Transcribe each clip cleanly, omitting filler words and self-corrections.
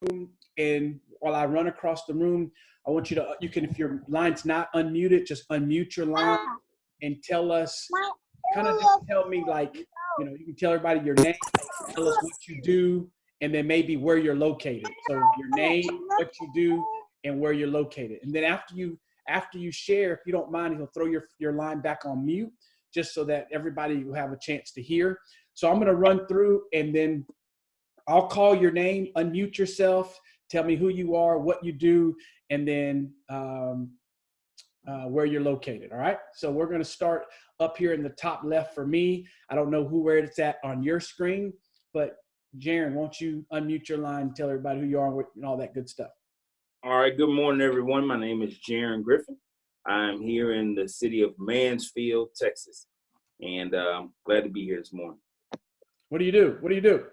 room, and while I run across the room, I want you to, you can, if your line's not unmuted, just unmute your line and tell us, kind of just tell me, like, you know, you can tell everybody your name, tell us what you do, and then maybe where you're located. So your name, what you do, and where you're located. And then after you share, if you don't mind, he'll throw your line back on mute, just so that everybody will have a chance to hear. So I'm going to run through, and then I'll call your name, unmute yourself, tell me who you are, what you do, and then where you're located. All right. So we're going to start up here in the top left for me. I don't know where it's at on your screen, but Jaron, won't you unmute your line and tell everybody who you are and all that good stuff? All right. Good morning, everyone. My name is Jaron Griffin. I'm here in the city of Mansfield, Texas, and glad to be here this morning. What do you do? What do you do?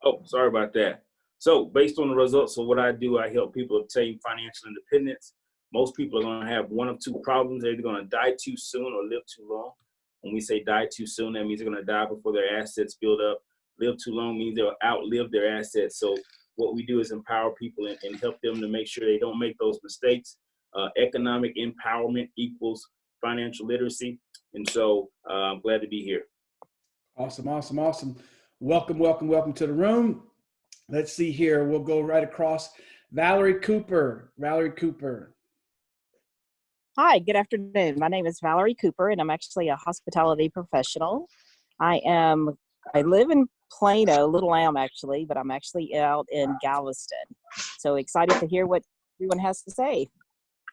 Oh, sorry about that. So based on the results of what I do, I help people obtain financial independence. Most people are going to have one of two problems. They're either going to die too soon or live too long. When we say die too soon, that means they're going to die before their assets build up. Live too long means they'll outlive their assets. So what we do is empower people and help them to make sure they don't make those mistakes. Economic empowerment equals financial literacy. And so I'm glad to be here. Awesome, awesome, awesome. Welcome, welcome, welcome to the room. Let's see here. We'll go right across. Valerie Cooper. Valerie Cooper. Hi, good afternoon. My name is Valerie Cooper, and I'm actually a hospitality professional. I live in Plano, Little Elm actually, but I'm actually out in Galveston. So excited to hear what everyone has to say.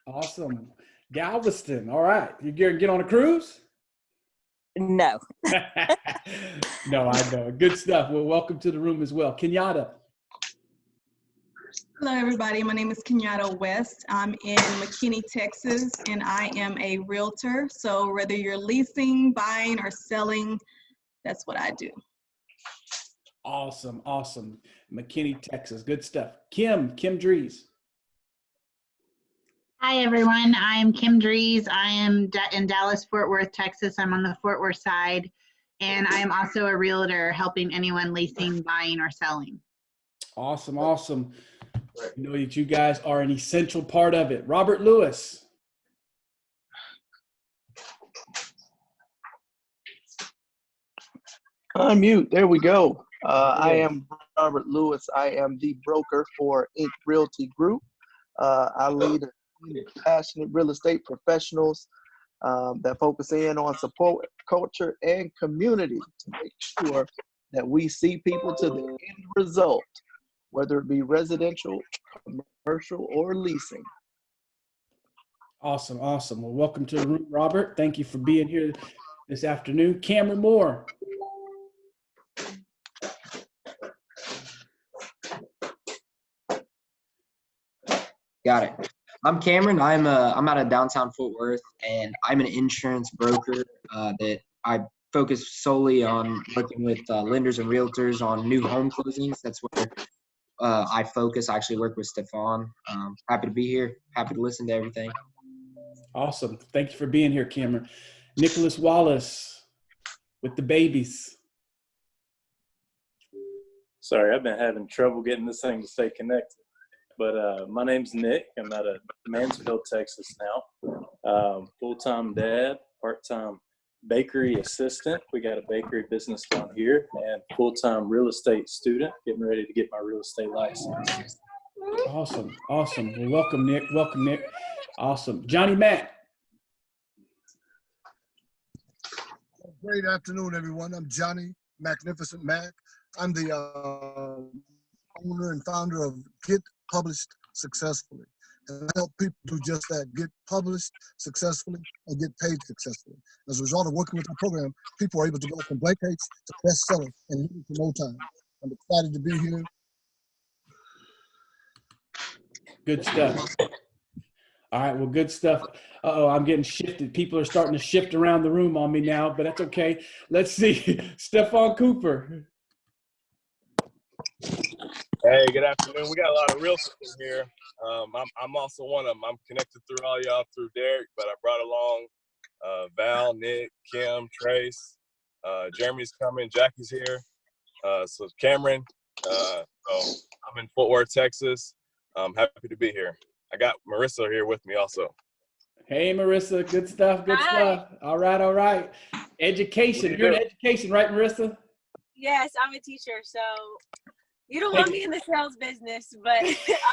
Awesome. Galveston. All right. You get on a cruise? No. No, I know. Good stuff. Well, welcome to the room as well. Kenyatta. Hello, everybody. My name is Kenyatta West. I'm in McKinney, Texas, and I am a realtor. So whether you're leasing, buying, or selling, that's what I do. Awesome, awesome. McKinney, Texas. Good stuff. Kim Dries. Hi, everyone. I'm Kim Dries. I am in Dallas, Fort Worth, Texas. I'm on the Fort Worth side, and I am also a realtor helping anyone leasing, buying, or selling. Awesome, awesome. You know that you guys are an essential part of it. Robert Lewis. Unmute. There we go. I am Robert Lewis. I am the broker for Inc. Realty Group. I lead passionate real estate professionals that focus in on support, culture, and community to make sure that we see people to the end result, whether it be residential, commercial, or leasing. Awesome, awesome. Well, welcome to the room, Robert. Thank you for being here this afternoon. Cameron Moore. Got it. I'm Cameron. I'm out of downtown Fort Worth, and I'm an insurance broker that I focus solely on working with lenders and realtors on new home closings. That's where I focus. I actually work with Stefan. Happy to be here. Happy to listen to everything. Awesome. Thank you for being here, Cameron. Nicholas Wallace with the babies. Sorry, I've been having trouble getting this thing to stay connected. But my name's Nick. I'm out of Mansfield, Texas now. Full-time dad, part-time bakery assistant. We got a bakery business down here, and full-time real estate student, getting ready to get my real estate license. Awesome, awesome. Well, welcome, Nick. Welcome, Nick. Awesome. Johnny Mack. Great afternoon, everyone. I'm Johnny Magnificent Mac. I'm the owner and founder of Get Published Successfully. And I help people do just that, get published successfully and get paid successfully. As a result of working with the program, people are able to go from blank page to bestseller in little to no time. I'm excited to be here. Good stuff. All right, well, good stuff. Uh-oh, I'm getting shifted. People are starting to shift around the room on me now, but that's okay. Let's see. Stefan Cooper. Hey, good afternoon. We got a lot of realtors in here. I'm also one of them. I'm connected through all y'all through Derrick, but I brought along Val, Nick, Kim, Trace. Jeremy's coming. Jackie's here. So Cameron, So I'm in Fort Worth, Texas. I'm happy to be here. I got Marissa here with me also. Hey, Marissa. Good stuff. Good stuff. All right. All right. Education. You're in education, right, Marissa? Yes, I'm a teacher. So you don't want me in the sales business, but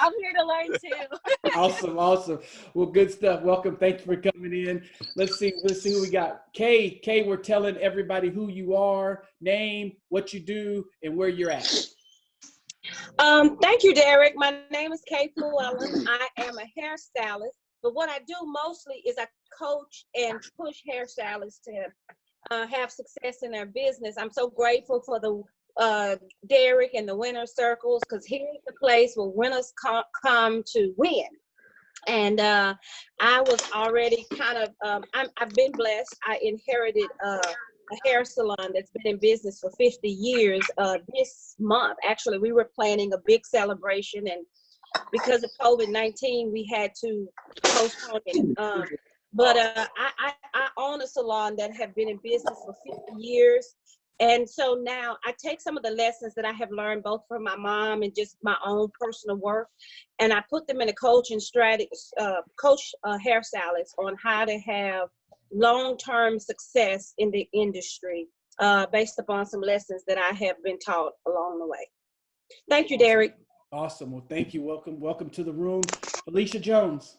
I'm here to learn too. Awesome. Awesome. Well, good stuff. Welcome. Thank you for coming in. Let's see who we got. Kay, we're telling everybody who you are, name, what you do, and where you're at. Thank you, Derrick. My name is Kay Llewellyn. I am a hairstylist, but what I do mostly is I coach and push hairstylists to have success in their business. I'm so grateful for the Derrick and the winner circles, because here's the place where winners come to win. And I was already kind of, I've been blessed. I inherited a hair salon that's been in business for 50 years. This month, actually, we were planning a big celebration, and because of COVID-19, we had to postpone it. But I own a salon that have been in business for 50 years. And so now I take some of the lessons that I have learned both from my mom and just my own personal work, and I put them in a coaching strategy, coach hairstylists on how to have long-term success in the industry based upon some lessons that I have been taught along the way. Thank you, Derrick. Awesome. Well, thank you. Welcome to the room. Felicia Jones.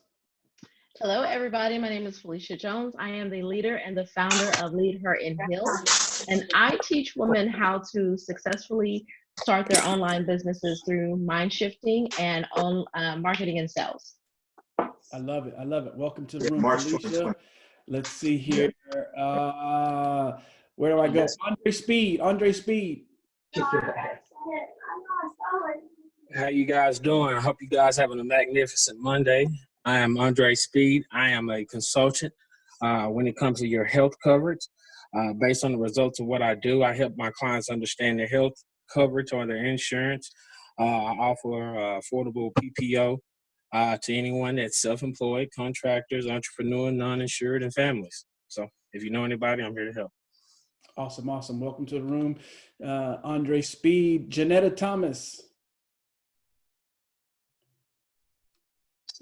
Hello, everybody. My name is Felicia Jones. I am the leader and the founder of Lead Her in Health, and I teach women how to successfully start their online businesses through mind shifting and on marketing and sales. I love it. I love it. Welcome to the room, Felicia. Let's see here. Where do I go? Andre Speed. How you guys doing? I hope you guys having a magnificent Monday. I am Andre Speed. I am a consultant when it comes to your health coverage. Based on the results of what I do, I help my clients understand their health coverage or their insurance. I offer affordable PPO to anyone that's self-employed, contractors, entrepreneur, non-insured, and families. So if you know anybody, I'm here to help. Awesome. Awesome. Welcome to the room, Andre Speed. Janetta Thomas.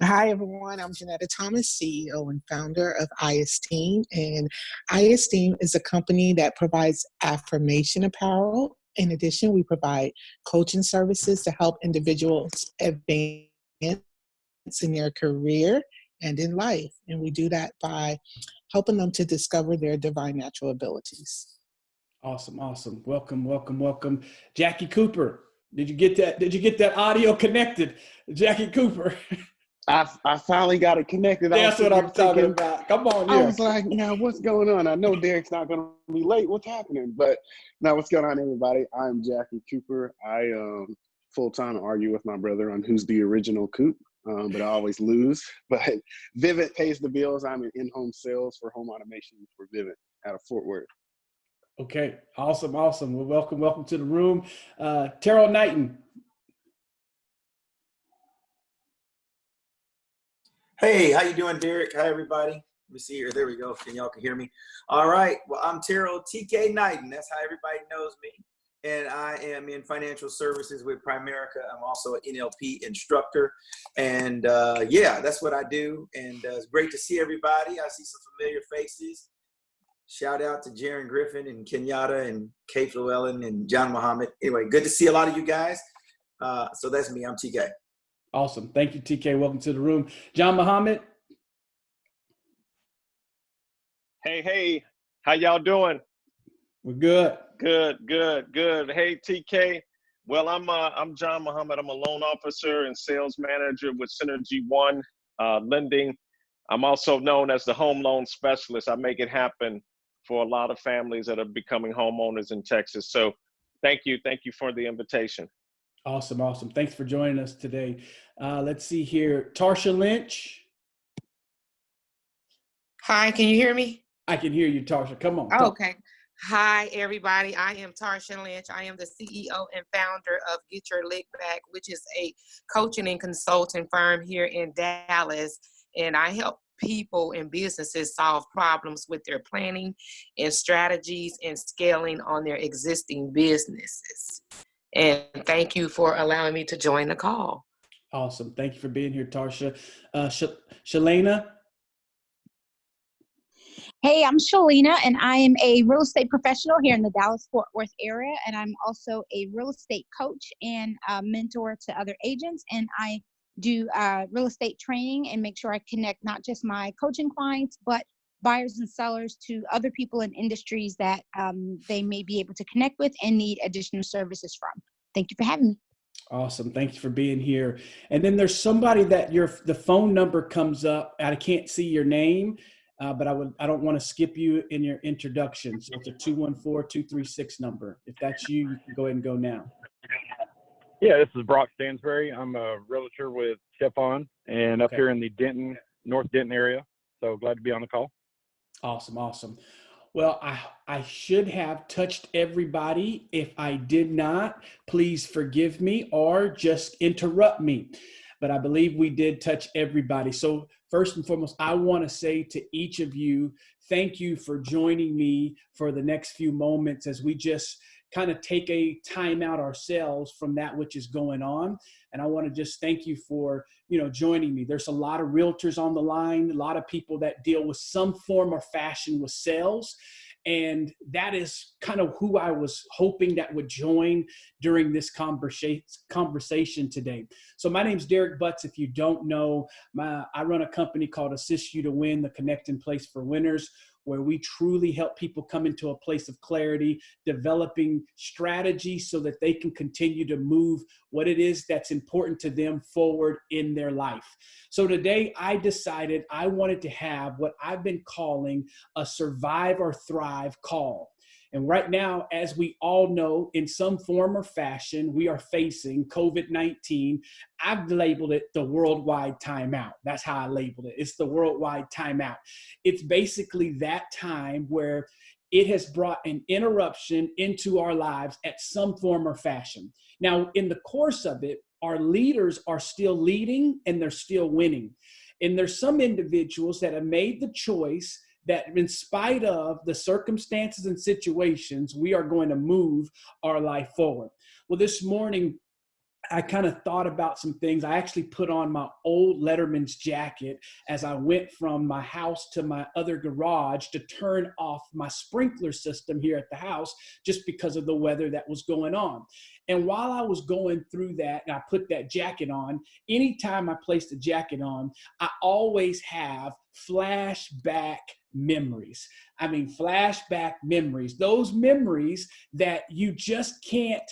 Hi, everyone. I'm Janetta Thomas, CEO and founder of iEsteem. And iEsteem is a company that provides affirmation apparel. In addition, we provide coaching services to help individuals advance in their career and in life. And we do that by helping them to discover their divine natural abilities. Awesome. Awesome. Welcome. Jackie Cooper. Did you get that? Did you get that audio connected? Jackie Cooper. I finally got it connected. That's what I'm talking about. Come on, I was like, now what's going on? I know Derrick's not going to be late. What's happening? But now what's going on, everybody? I'm Jackie Cooper. I full-time argue with my brother on who's the original Coop, but I always lose. But Vivint pays the bills. I'm in in-home sales for home automation for Vivint out of Fort Worth. Okay, awesome. Well, welcome to the room. Terrell Knighton. Hey, how you doing, Derrick? Hi, everybody. Let me see here. There we go. Y'all can hear me. All right. Well, I'm Terrell TK Knighton. That's how everybody knows me. And I am in financial services with Primerica. I'm also an NLP instructor. And yeah, that's what I do. And it's great to see everybody. I see some familiar faces. Shout out to Jaron Griffin and Kenyatta and Kate Llewellyn and John Muhammad. Anyway, good to see a lot of you guys. So that's me. I'm TK. Awesome. Thank you, TK. Welcome to the room. John Muhammad. Hey. How y'all doing? We're good. Good. Hey, TK. Well, I'm John Muhammad. I'm a loan officer and sales manager with Synergy One Lending. I'm also known as the home loan specialist. I make it happen for a lot of families that are becoming homeowners in Texas. So thank you for the invitation. Awesome. Thanks for joining us today. Let's see here. Tarsha Lynch. Hi, can you hear me? I can hear you, Tarsha. Come on. Okay. Hi, everybody. I am Tarsha Lynch. I am the CEO and founder of Get Your Lick Back, which is a coaching and consulting firm here in Dallas. And I help people and businesses solve problems with their planning and strategies and scaling on their existing businesses. And thank you for allowing me to join the call. Awesome. Thank you for being here, Tarsha. Shalena? Hey, I'm Shalina, and I am a real estate professional here in the Dallas-Fort Worth area, and I'm also a real estate coach and a mentor to other agents, and I do real estate training and make sure I connect not just my coaching clients, but buyers and sellers to other people in industries that they may be able to connect with and need additional services from. Thank you for having me. Awesome. Thank you for being here. And then there's somebody that the phone number comes up. I can't see your name, but I don't want to skip you in your introduction. So it's a 214-236 number. If that's you, you can go ahead and go now. Yeah, this is Brock Stansberry. I'm a realtor with Stephon and up here in the North Denton area. So glad to be on the call. Awesome. Awesome. Well, I should have touched everybody. If I did not, please forgive me or just interrupt me. But I believe we did touch everybody. So first and foremost, I want to say to each of you, thank you for joining me for the next few moments as we just kind of take a time out ourselves from that which is going on. And I want to just thank you for, joining me. There's a lot of realtors on the line, a lot of people that deal with some form or fashion with sales. And that is kind of who I was hoping that would join during this conversation today. So my name's Derrick Butts. If you don't know, I run a company called Assist You to Win, the connecting place for winners, where we truly help people come into a place of clarity, developing strategies so that they can continue to move what it is that's important to them forward in their life. So today I decided I wanted to have what I've been calling a survive or thrive call. And right now, as we all know, in some form or fashion, we are facing COVID-19. I've labeled it the worldwide timeout. That's how I labeled it. It's the worldwide timeout. It's basically that time where it has brought an interruption into our lives at some form or fashion. Now, in the course of it, our leaders are still leading and they're still winning. And there's some individuals that have made the choice that in spite of the circumstances and situations, we are going to move our life forward. Well, this morning, I kind of thought about some things. I actually put on my old Letterman's jacket as I went from my house to my other garage to turn off my sprinkler system here at the house just because of the weather that was going on. And while I was going through that and I put that jacket on, anytime I place the jacket on, I always have flashback memories. I mean, flashback memories, those memories that you just can't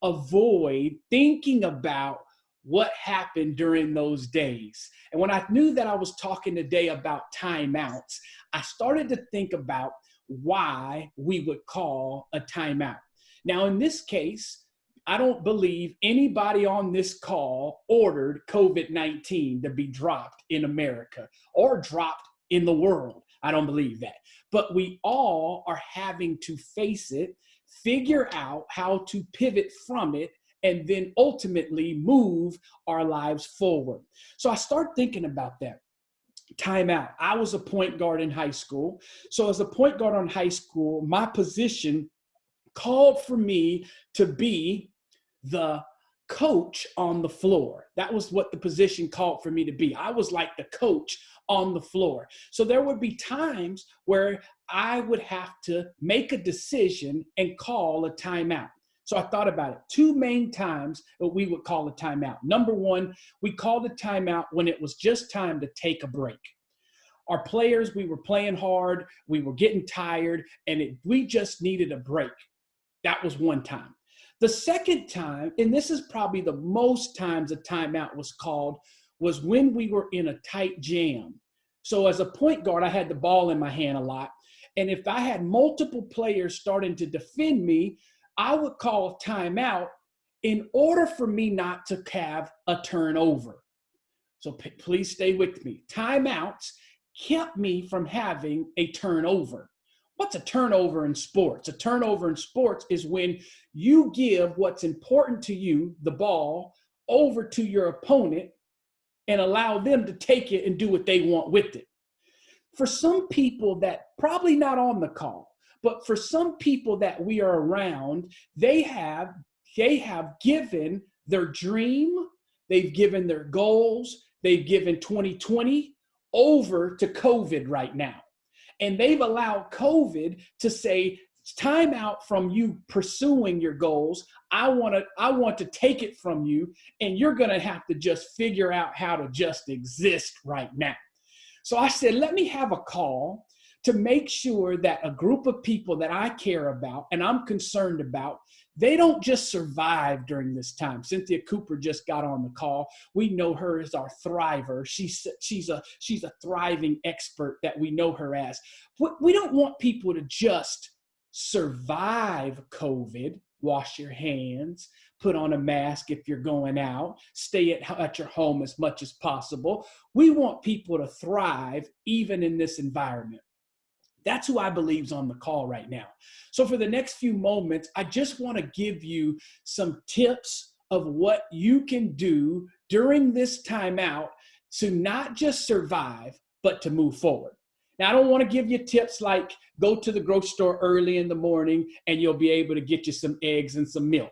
avoid thinking about what happened during those days. And when I knew that I was talking today about timeouts, I started to think about why we would call a timeout. Now, in this case, I don't believe anybody on this call ordered COVID-19 to be dropped in America or dropped in the world. I don't believe that. But we all are having to face it, figure out how to pivot from it, and then ultimately move our lives forward. So I start thinking about that. Timeout. I was a point guard in high school. So as a point guard in high school, my position called for me to be the coach on the floor. That was what the position called for me to be. I was like the coach on the floor. So there would be times where I would have to make a decision and call a timeout. So I thought about it. Two main times that we would call a timeout. Number one, we called a timeout when it was just time to take a break. Our players, we were playing hard, we were getting tired, and we just needed a break. That was one time. The second time, and this is probably the most times a timeout was called, was when we were in a tight jam. So as a point guard, I had the ball in my hand a lot. And if I had multiple players starting to defend me, I would call a timeout in order for me not to have a turnover. So please stay with me. Timeouts kept me from having a turnover. What's a turnover in sports? A turnover in sports is when you give what's important to you, the ball, over to your opponent and allow them to take it and do what they want with it. For some people that probably not on the call, but for some people that we are around, they have they have given their dream, they've given their goals, they've given 2020 over to COVID right now. And they've allowed COVID to say, it's time out from you pursuing your goals. I want to take it from you, and you're going to have to just figure out how to just exist right now. So I said, let me have a call to make sure that a group of people that I care about and I'm concerned about, they don't just survive during this time. Cynthia Cooper just got on the call. We know her as our thriver. She's a thriving expert that we know her as. We don't want people to just survive COVID. Wash your hands, put on a mask if you're going out, stay at your home as much as possible. We want people to thrive even in this environment. That's who I believe is on the call right now. So for the next few moments, I just want to give you some tips of what you can do during this time out to not just survive, but to move forward. Now, I don't want to give you tips like go to the grocery store early in the morning and you'll be able to get you some eggs and some milk.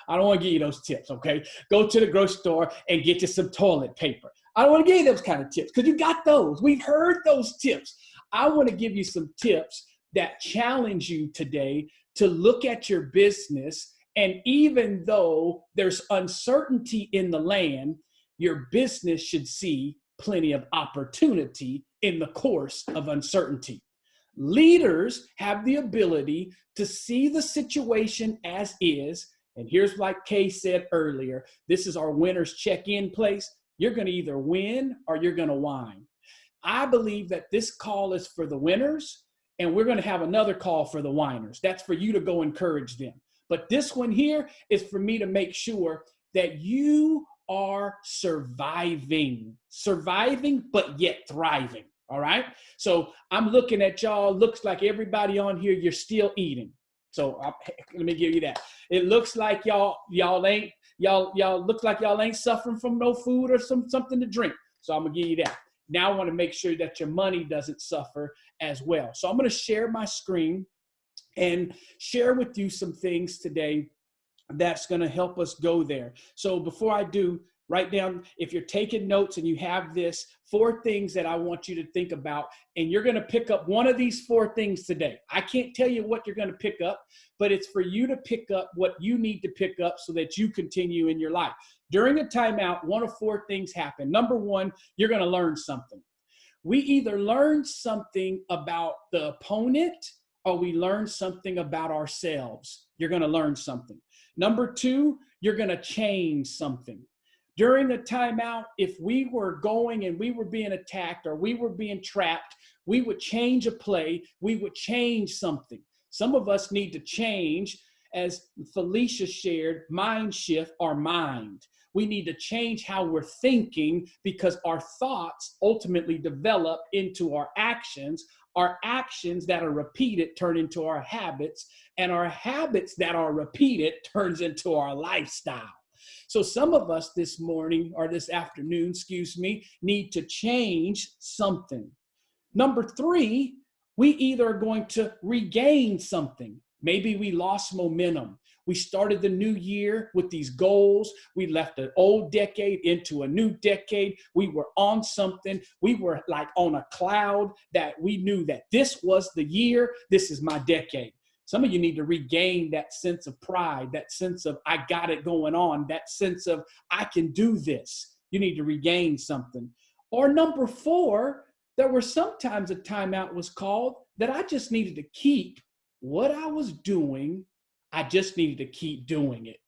I don't want to give you those tips, okay? Go to the grocery store and get you some toilet paper. I don't want to give you those kind of tips because you got those. We've heard those tips. I want to give you some tips that challenge you today to look at your business, and even though there's uncertainty in the land, your business should see plenty of opportunity in the course of uncertainty. Leaders have the ability to see the situation as is. And here's like Kay said earlier, this is our winner's check-in place. You're going to either win or you're going to whine. I believe that this call is for the winners, and we're going to have another call for the whiners. That's for you to go encourage them. But this one here is for me to make sure that you are surviving, but yet thriving. All right. So I'm looking at y'all. Looks like everybody on here, you're still eating. So let me give you that. It looks like y'all looks like y'all ain't suffering from no food or something to drink. So I'm gonna give you that. Now I want to make sure that your money doesn't suffer as well. So I'm going to share my screen and share with you some things today that's going to help us go there. So before I do, write down, if you're taking notes and you have this, 4 things that I want you to think about, and you're going to pick up one of these 4 things today. I can't tell you what you're going to pick up, but it's for you to pick up what you need to pick up so that you continue in your life. During a timeout, one of 4 things happen. Number 1, you're going to learn something. We either learn something about the opponent or we learn something about ourselves. You're going to learn something. Number 2, you're going to change something. During a timeout, if we were going and we were being attacked or we were being trapped, we would change a play, we would change something. Some of us need to change, as Felicia shared, mind shift our mind. We need to change how we're thinking because our thoughts ultimately develop into our actions. Our actions that are repeated turn into our habits, and our habits that are repeated turns into our lifestyle. So some of us this morning or this afternoon, need to change something. Number 3, we either are going to regain something. Maybe we lost momentum. We started the new year with these goals. We left an old decade into a new decade. We were on something. We were like on a cloud that we knew that this was the year. This is my decade. Some of you need to regain that sense of pride, that sense of I got it going on, that sense of I can do this. You need to regain something. Or number 4, there were sometimes a timeout was called that I just needed to keep what I was doing. I just needed to keep doing it.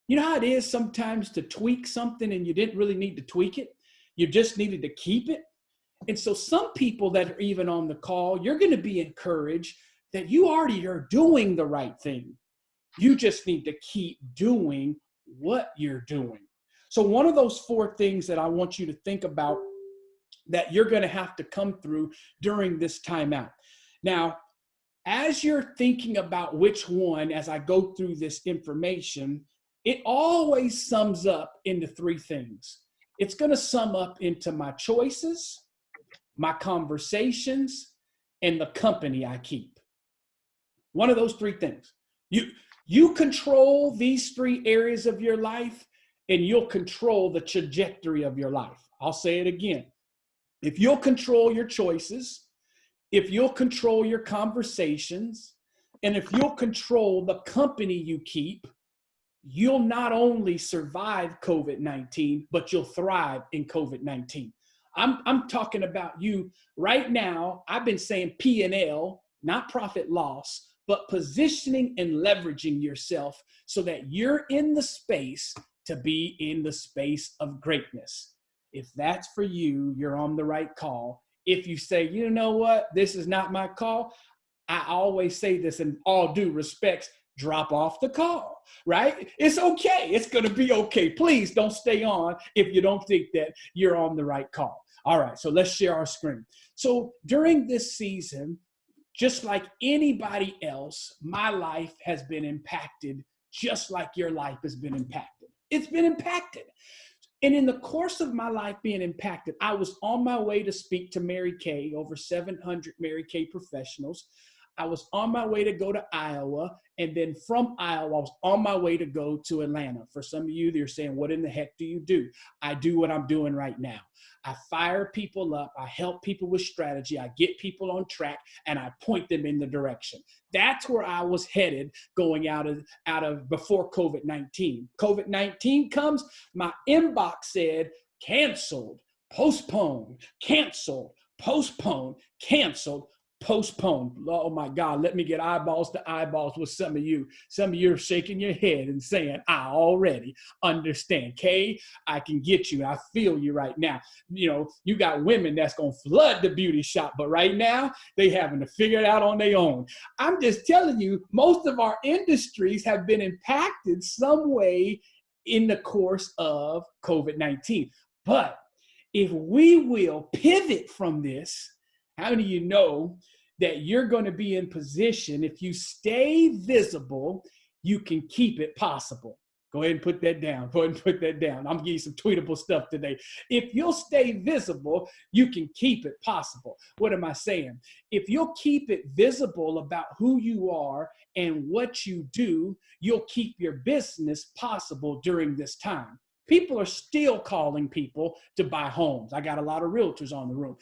You know how it is sometimes to tweak something and you didn't really need to tweak it. You just needed to keep it. And so some people that are even on the call, you're going to be encouraged that you already are doing the right thing. You just need to keep doing what you're doing. So one of those 4 things that I want you to think about that you're going to have to come through during this timeout. Now, as you're thinking about which one, as I go through this information, it always sums up into 3 things. It's going to sum up into my choices, my conversations, and the company I keep. One of those 3 things. You control these 3 areas of your life, and you'll control the trajectory of your life. I'll say it again. If you'll control your choices, if you'll control your conversations, and if you'll control the company you keep, you'll not only survive COVID-19, but you'll thrive in COVID-19. I'm talking about you right now. I've been saying P&L, not profit loss, but positioning and leveraging yourself so that you're in the space to be in the space of greatness. If that's for you, you're on the right call. If you say, you know what, this is not my call, I always say this in all due respects, drop off the call, right? It's okay. It's going to be okay. Please don't stay on if you don't think that you're on the right call. All right, so let's share our screen. So during this season, just like anybody else, my life has been impacted just like your life has been impacted. It's been impacted. And in the course of my life being impacted, I was on my way to speak to Mary Kay, over 700 Mary Kay professionals. I was on my way to go to Iowa, and then from Iowa, I was on my way to go to Atlanta. For some of you, they're saying, what in the heck do you do? I do what I'm doing right now. I fire people up. I help people with strategy. I get people on track, and I point them in the direction. That's where I was headed going out of before COVID-19. COVID-19 comes, my inbox said, canceled, postponed, canceled, postponed, canceled, postponed. Oh my God, let me get eyeballs to eyeballs with some of you. Some of you are shaking your head and saying, I already understand. Kay, I can get you. I feel you right now. You know, you got women that's going to flood the beauty shop, but right now they having to figure it out on their own. I'm just telling you, most of our industries have been impacted some way in the course of COVID-19. But if we will pivot from this, how many of you know that you're going to be in position, if you stay visible, you can keep it possible? Go ahead and put that down. Go ahead and put that down. I'm giving you some tweetable stuff today. If you'll stay visible, you can keep it possible. What am I saying? If you'll keep it visible about who you are and what you do, you'll keep your business possible during this time. People are still calling people to buy homes. I got a lot of realtors on the room.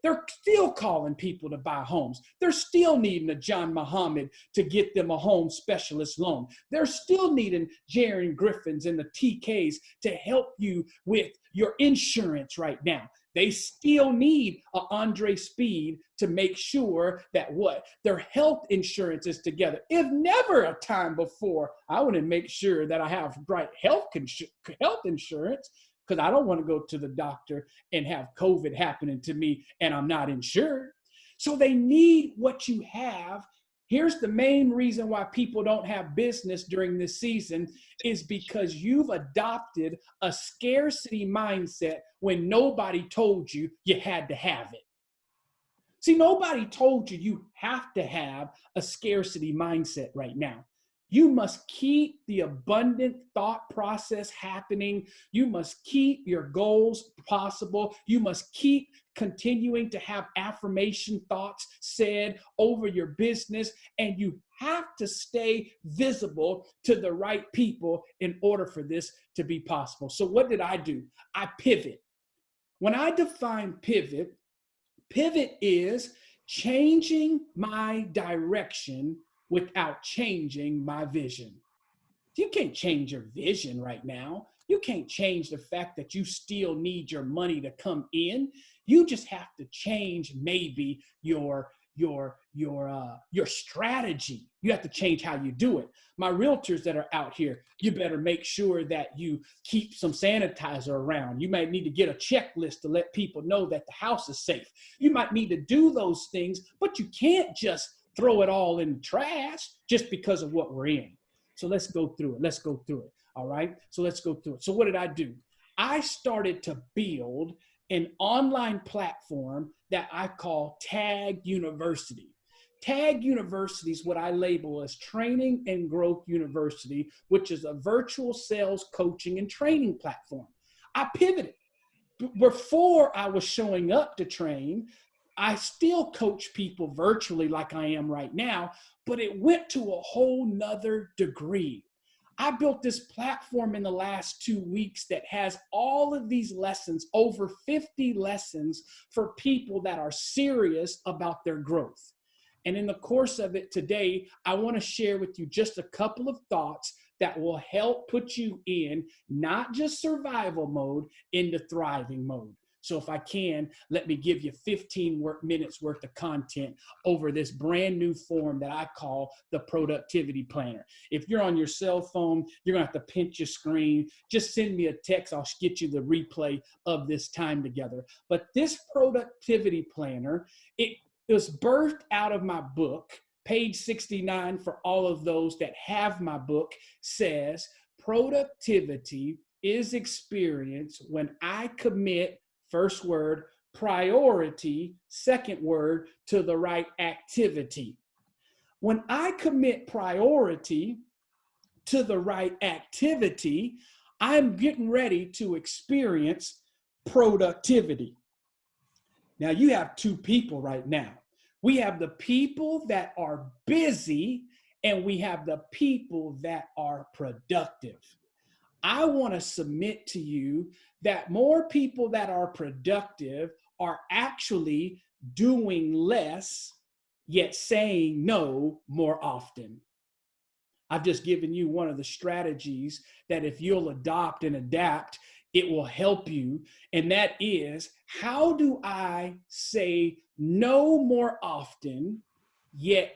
They're still calling people to buy homes. They're still needing a John Muhammad to get them a home specialist loan. They're still needing Jaron Griffins and the TKs to help you with your insurance right now. They still need a Andre Speed to make sure that what? Their health insurance is together. If never a time before, I want to make sure that I have right health insurance, because I don't want to go to the doctor and have COVID happening to me and I'm not insured. So they need what you have. Here's the main reason why people don't have business during this season is because you've adopted a scarcity mindset when nobody told you you had to have it. See, nobody told you you have to have a scarcity mindset right now. You must keep the abundant thought process happening. You must keep your goals possible. You must keep continuing to have affirmation thoughts said over your business. And you have to stay visible to the right people in order for this to be possible. So what did I do? I pivot. When I define pivot, pivot is changing my direction without changing my vision. You can't change your vision right now. You can't change the fact that you still need your money to come in. You just have to change maybe your strategy. You have to change how you do it. My realtors that are out here, you better make sure that you keep some sanitizer around. You might need to get a checklist to let people know that the house is safe. You might need to do those things, but you can't just throw it all in the trash just because of what we're in. So let's go through it. Let's go through it. All right. So let's go through it. So what did I do? I started to build an online platform that I call Tag University. Tag University is what I label as Training and Growth University, which is a virtual sales coaching and training platform. I pivoted. Before I was showing up to train, I still coach people virtually like I am right now, but it went to a whole nother degree. I built this platform in the last 2 weeks that has all of these lessons, over 50 lessons for people that are serious about their growth. And in the course of it today, I want to share with you just a couple of thoughts that will help put you in not just survival mode, into thriving mode. So if I can, let me give you 15 minutes worth of content over this brand new form that I call the Productivity Planner. If you're on your cell phone, you're gonna have to pinch your screen. Just send me a text, I'll get you the replay of this time together. But this Productivity Planner, it was birthed out of my book. Page 69 for all of those that have my book says, productivity is experience when I commit, first word, priority, second word, to the right activity. When I commit priority to the right activity, I'm getting ready to experience productivity. Now you have two people right now. We have the people that are busy and we have the people that are productive. I want to submit to you that more people that are productive are actually doing less, yet saying no more often. I've just given you one of the strategies that if you'll adopt and adapt, it will help you. And that is, how do I say no more often, yet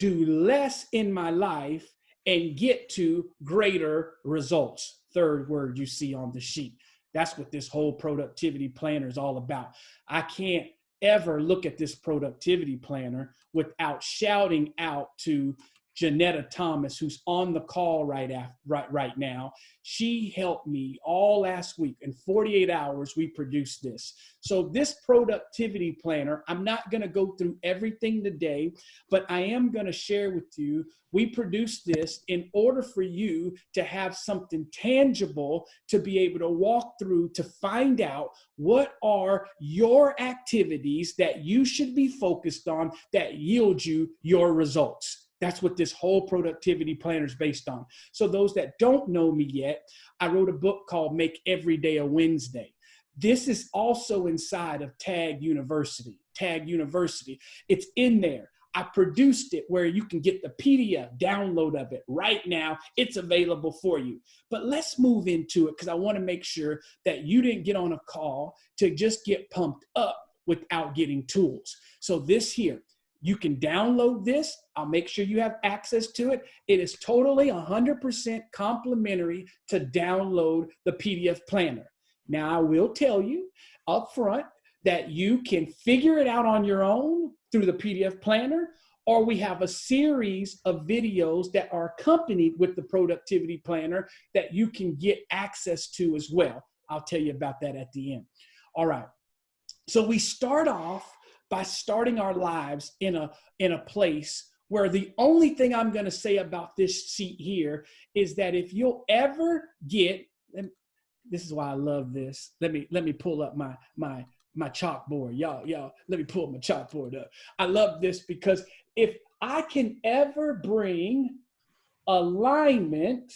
do less in my life and get to greater results? Third word you see on the sheet. That's what this whole productivity planner is all about. I can't ever look at this productivity planner without shouting out to Janetta Thomas, who's on the call right now. She helped me all last week. In 48 hours, we produced this. So this productivity planner, I'm not going to go through everything today, but I am going to share with you, we produced this in order for you to have something tangible to be able to walk through to find out what are your activities that you should be focused on that yield you your results. That's what this whole productivity planner is based on. So those that don't know me yet, I wrote a book called Make Every Day a Wednesday. This is also inside of Tag University. Tag University, it's in there. I produced it where you can get the PDF download of it right now. It's available for you. But let's move into it because I want to make sure that you didn't get on a call to just get pumped up without getting tools. So this here, you can download this. I'll make sure you have access to it. It is totally 100% complimentary to download the PDF planner. Now, I will tell you up front that you can figure it out on your own through the PDF planner, or we have a series of videos that are accompanied with the productivity planner that you can get access to as well. I'll tell you about that at the end. All right. So we start off by starting our lives in a place where the only thing I'm going to say about this sheet here is that if you'll ever get, this is why I love this. Let me pull up my chalkboard. Y'all, let me pull my chalkboard up. I love this because if I can ever bring alignment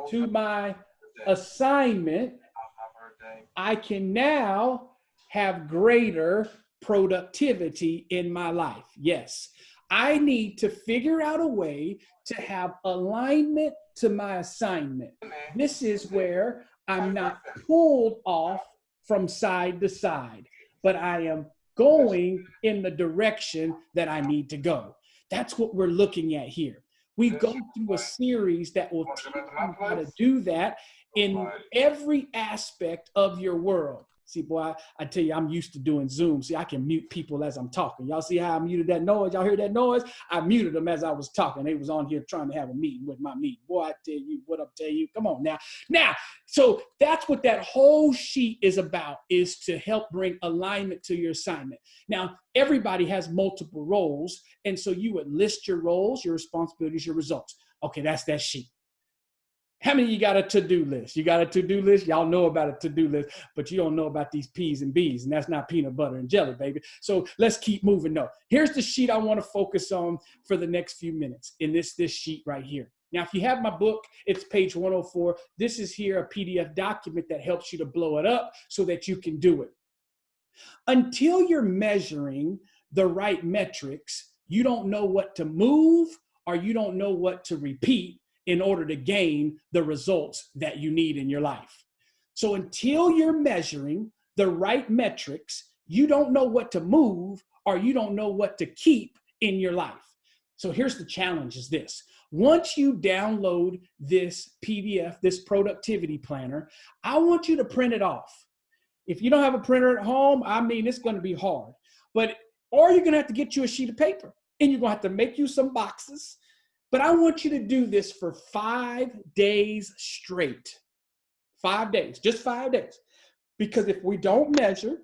to my assignment, I can now have greater productivity in my life. Yes, I need to figure out a way to have alignment to my assignment. This is where I'm not pulled off from side to side, but I am going in the direction that I need to go. That's what we're looking at here. We go through a series that will teach you how to do that in every aspect of your world. See, boy, I tell you, I'm used to doing Zoom. See, I can mute people as I'm talking. Y'all see how I muted that noise? Y'all hear that noise? I muted them as I was talking. They was on here trying to have a meeting with my meeting. Boy, I tell you, what up, tell you. Come on now. Now, so that's what that whole sheet is about, is to help bring alignment to your assignment. Now, everybody has multiple roles, and so you would list your roles, your responsibilities, your results. Okay, that's that sheet. How many of you got a to-do list? You got a to-do list? Y'all know about a to-do list, but you don't know about these P's and B's, and that's not peanut butter and jelly, baby. So let's keep moving. No, here's the sheet I want to focus on for the next few minutes in this sheet right here. Now, if you have my book, it's page 104. This is here a PDF document that helps you to blow it up so that you can do it. Until you're measuring the right metrics, you don't know what to move or you don't know what to repeat in order to gain the results that you need in your life. So until you're measuring the right metrics, you don't know what to move or you don't know what to keep in your life. So here's the challenge is this. Once you download this PDF, this productivity planner, I want you to print it off. If you don't have a printer at home, I mean, it's going to be hard. Or you're going to have to get you a sheet of paper and you're going to have to make you some boxes. But I want you to do this for 5 days straight. 5 days, just 5 days. Because if we don't measure,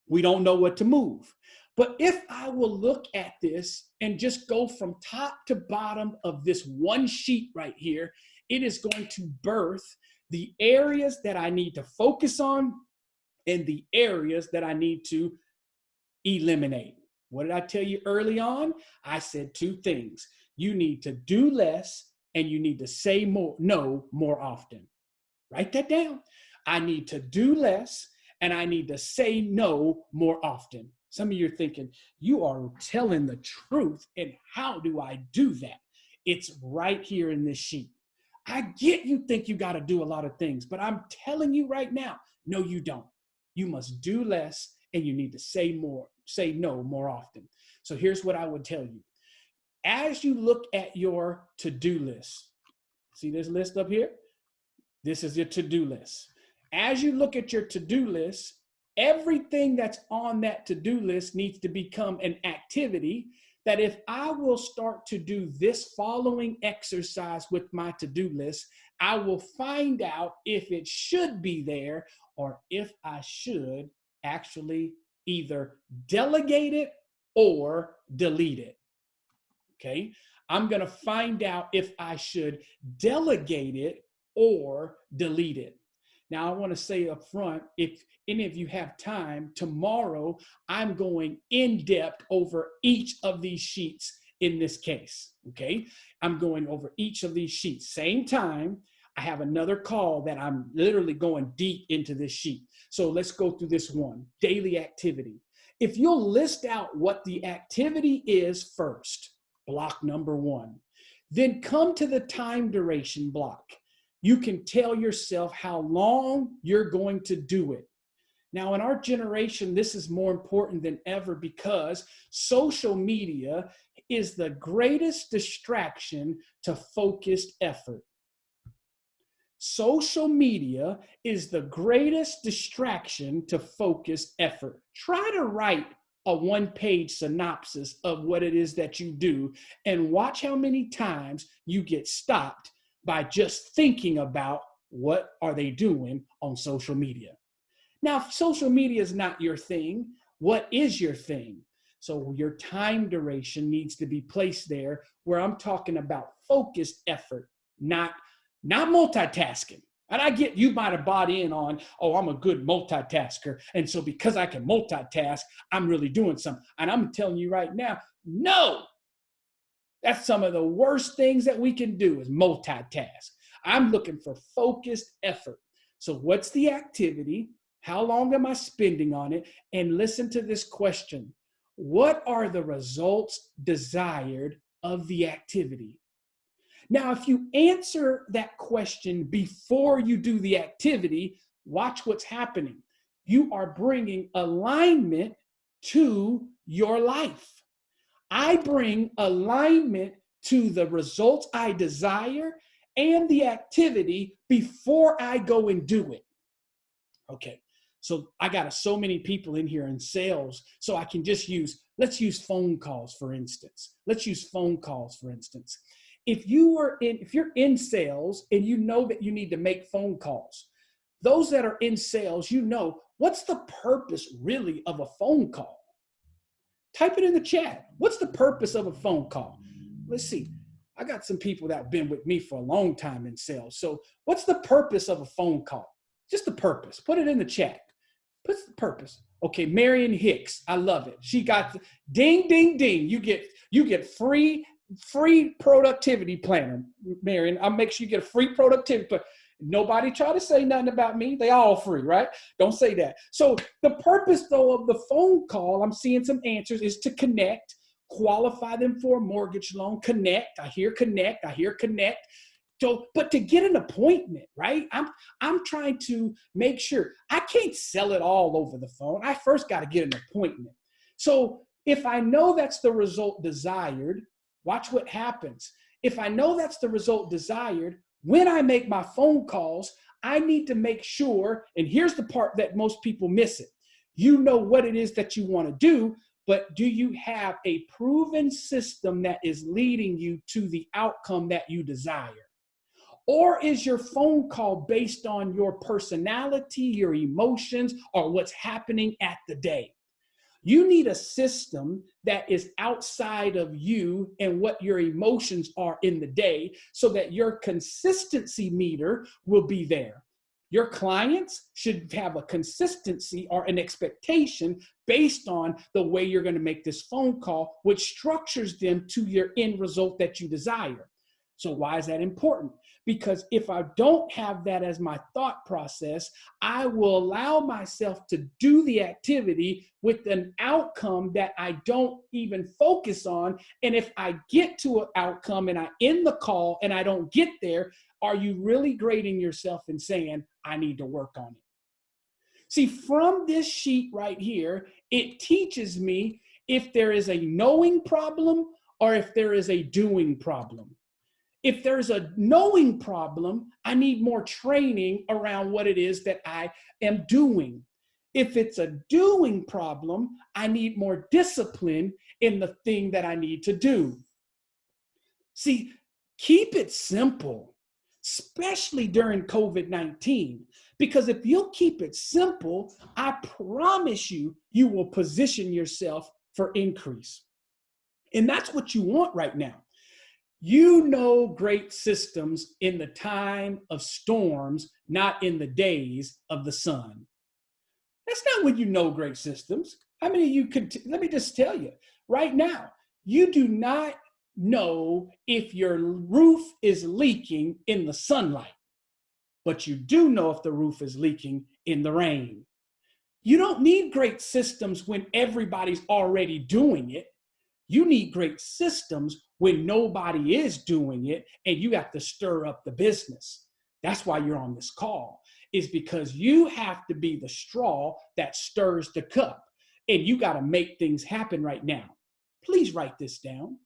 we don't know what to move. But if I will look at this and just go from top to bottom of this one sheet right here, it is going to birth the areas that I need to focus on and the areas that I need to eliminate. What did I tell you early on? I said 2 things. You need to do less and you need to say no more often. Write that down. I need to do less and I need to say no more often. Some of you are thinking, you are telling the truth, and how do I do that? It's right here in this sheet. I get you think you got to do a lot of things, but I'm telling you right now, no, you don't. You must do less and you need to say no more often. So here's what I would tell you. As you look at your to-do list, see this list up here? This is your to-do list. As you look at your to-do list, everything that's on that to-do list needs to become an activity that if I will start to do this following exercise with my to-do list, I will find out if it should be there or if I should actually either delegate it or delete it. Okay, I'm going to find out if I should delegate it or delete it. Now, I want to say up front, if any of you have time, tomorrow I'm going in depth over each of these sheets in this case. Okay, I'm going over each of these sheets. Same time, I have another call that I'm literally going deep into this sheet. So let's go through this one, daily activity. If you'll list out what the activity is first, block number 1. Then come to the time duration block. You can tell yourself how long you're going to do it. Now, in our generation, this is more important than ever because social media is the greatest distraction to focused effort. Social media is the greatest distraction to focused effort. Try to write a 1-page synopsis of what it is that you do and watch how many times you get stopped by just thinking about what are they doing on social media. Now, if social media is not your thing, what is your thing? So your time duration needs to be placed there where I'm talking about focused effort, not multitasking. And I get you might have bought in on, oh, I'm a good multitasker. And so because I can multitask, I'm really doing something. And I'm telling you right now, no, that's some of the worst things that we can do is multitask. I'm looking for focused effort. So what's the activity? How long am I spending on it? And listen to this question. What are the results desired of the activity? Now, if you answer that question before you do the activity, watch what's happening. You are bringing alignment to your life. I bring alignment to the results I desire and the activity before I go and do it. Okay, so I got so many people in here in sales, so I can just let's use phone calls, for instance. If you're in sales and you know that you need to make phone calls, those that are in sales, you know, what's the purpose really of a phone call? Type it in the chat. What's the purpose of a phone call? Let's see. I got some people that have been with me for a long time in sales. So what's the purpose of a phone call? Just the purpose. Put it in the chat. What's the purpose? Okay, Marion Hicks. I love it. She got ding, ding, ding. You get free productivity planner, Marion. I'll make sure you get a free productivity planner. Nobody try to say nothing about me. They all free, right? Don't say that. So the purpose, though, of the phone call, I'm seeing some answers, is to connect, qualify them for a mortgage loan, connect. I hear connect. So, but to get an appointment, right? I'm trying to make sure I can't sell it all over the phone. I first got to get an appointment. So if I know that's the result desired, watch what happens. If I know that's the result desired, when I make my phone calls, I need to make sure, and here's the part that most people miss it. You know what it is that you want to do, but do you have a proven system that is leading you to the outcome that you desire? Or is your phone call based on your personality, your emotions, or what's happening at the day? You need a system that is outside of you and what your emotions are in the day so that your consistency meter will be there. Your clients should have a consistency or an expectation based on the way you're going to make this phone call, which structures them to your end result that you desire. So why is that important? Because if I don't have that as my thought process, I will allow myself to do the activity with an outcome that I don't even focus on. And if I get to an outcome and I end the call and I don't get there, are you really grading yourself and saying, I need to work on it? See, from this sheet right here, it teaches me if there is a knowing problem or if there is a doing problem. If there's a knowing problem, I need more training around what it is that I am doing. If it's a doing problem, I need more discipline in the thing that I need to do. See, keep it simple, especially during COVID-19, because if you'll keep it simple, I promise you, you will position yourself for increase. And that's what you want right now. You know great systems in the time of storms, not in the days of the sun. That's not when you know great systems. How many of you could, let me just tell you, right now, you do not know if your roof is leaking in the sunlight, but you do know if the roof is leaking in the rain. You don't need great systems when everybody's already doing it. You need great systems when nobody is doing it and you have to stir up the business. That's why you're on this call, is because you have to be the straw that stirs the cup and you got to make things happen right now. Please write this down.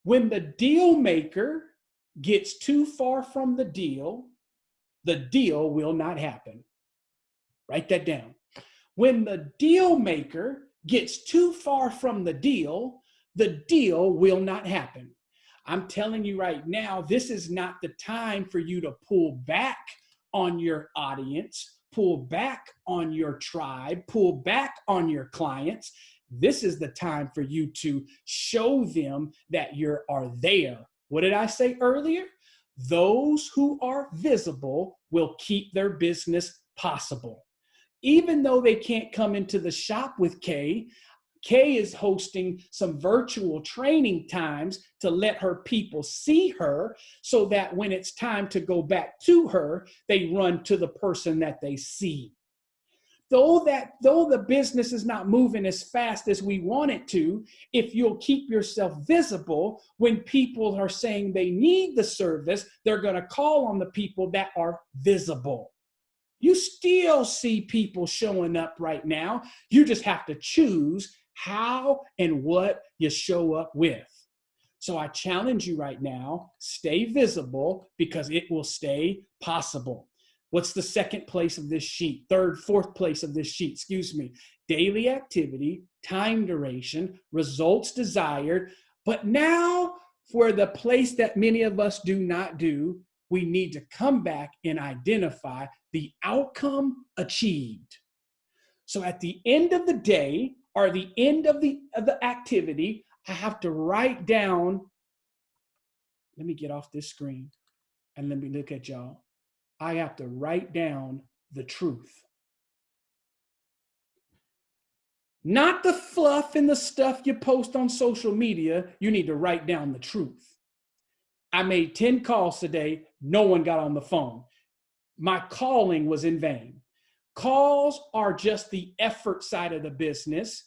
When the deal maker gets too far from the deal will not happen. Write that down. When the deal maker gets too far from the deal will not happen. I'm telling you right now, this is not the time for you to pull back on your audience, pull back on your tribe, pull back on your clients. This is the time for you to show them that you are there. What did I say earlier? Those who are visible will keep their business possible. Even though they can't come into the shop with Kay is hosting some virtual training times to let her people see her so that when it's time to go back to her, they run to the person that they see. Though the business is not moving as fast as we want it to, if you'll keep yourself visible, when people are saying they need the service, they're going to call on the people that are visible. You still see people showing up right now. You just have to choose how and what you show up with. So I challenge you right now, stay visible because it will stay possible. What's the second place of this sheet? Fourth place of this sheet, excuse me. Daily activity, time duration, results desired. But now for the place that many of us do not do, we need to come back and identify the outcome achieved. So at the end of the day, or the end of the activity, I have to write down let me get off this screen and let me look at y'all. I have to write down the truth. Not the fluff and the stuff you post on social media. You need to write down the truth. I made 10 calls today. No one got on the phone. My calling was in vain. Calls are just the effort side of the business.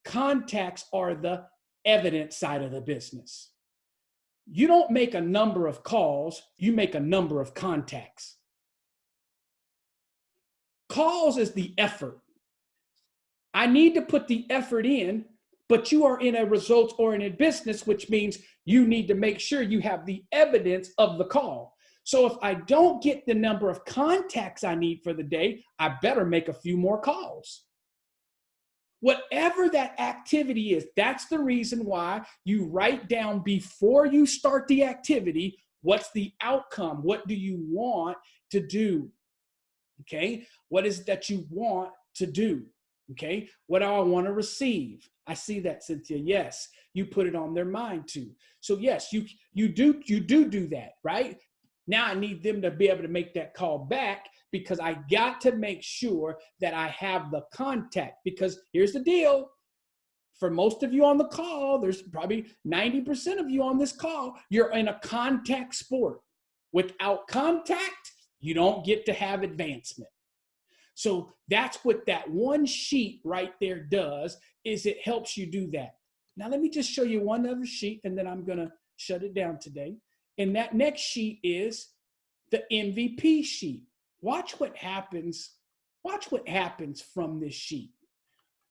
Contacts are the evidence side of the business. You don't make a number of calls, you make a number of contacts. Calls is the effort. I need to put the effort in, but you are in a results-oriented business, which means you need to make sure you have the evidence of the call. So if I don't get the number of contacts I need for the day, I better make a few more calls. Whatever that activity is, that's the reason why you write down before you start the activity, what's the outcome? What do you want to do? Okay, what is it that you want to do? Okay, what do I want to receive? I see that, Cynthia. Yes, you put it on their mind too. So yes, you do that, right? Now I need them to be able to make that call back, because I got to make sure that I have the contact. Because here's the deal. For most of you on the call, there's probably 90% of you on this call, you're in a contact sport. Without contact, you don't get to have advancement. So that's what that one sheet right there does, is it helps you do that. Now let me just show you one other sheet, and then I'm going to shut it down today. And that next sheet is the MVP sheet. Watch what happens. Watch what happens from this sheet.